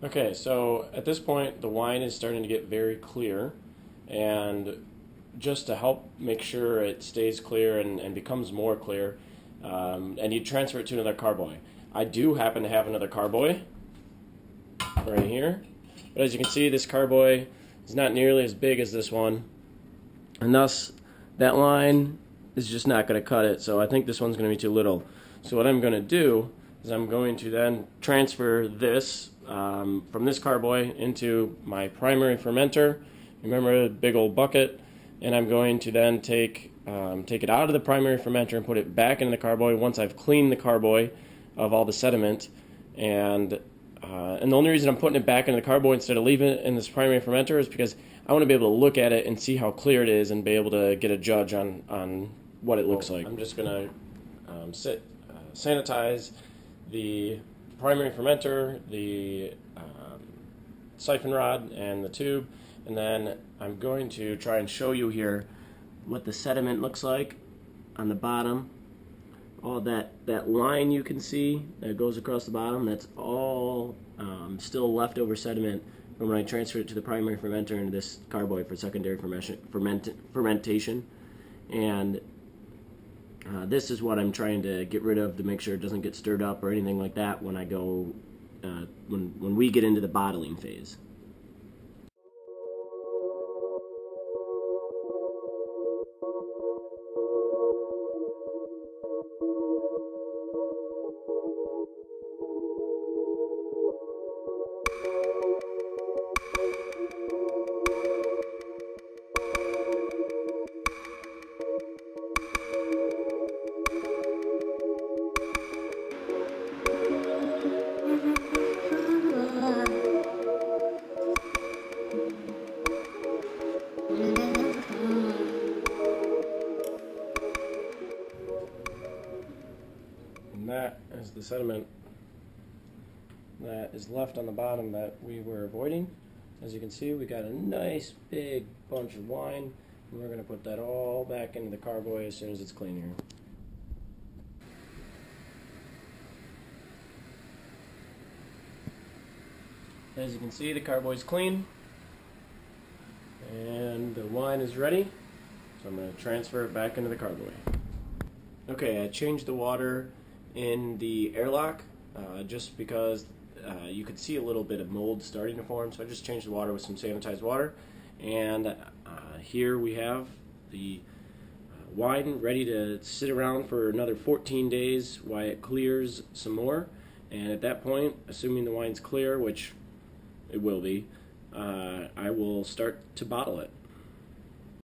Okay, so at this point the wine is starting to get very clear, and just to help make sure it stays clear and becomes more clear, and you transfer it to another carboy. I do happen to have another carboy right here, but as you can see, this carboy is not nearly as big as this one, and thus that line is just not going to cut it. So I think this one's going to be too little. So what I'm going to do is I'm going to then transfer this from this carboy into my primary fermenter. Remember the big old bucket, and I'm going to then take it out of the primary fermenter and put it back into the carboy once I've cleaned the carboy of all the sediment. And the only reason I'm putting it back into the carboy instead of leaving it in this primary fermenter is because I want to be able to look at it and see how clear it is and be able to get a judge on what it looks like. I'm just going to sanitize the primary fermenter, the siphon rod, and the tube, and then I'm going to try and show you here what the sediment looks like on the bottom. All that line you can see that goes across the bottom, that's all still leftover sediment from when I transferred it to the primary fermenter into this carboy for secondary fermentation. And this is what I'm trying to get rid of to make sure it doesn't get stirred up or anything like that when I go when we get into the bottling phase. And that is the sediment that is left on the bottom that we were avoiding. As you can see, we got a nice big bunch of wine, and we're going to put that all back into the carboy as soon as it's clean here. As you can see, the carboy is clean and the wine is ready, so I'm going to transfer it back into the carboy. Okay, I changed the water in the airlock just because you could see a little bit of mold starting to form, so I just changed the water with some sanitized water. And here we have the wine ready to sit around for another 14 days while it clears some more. And at that point, assuming the wine's clear, which it will be, I will start to bottle it.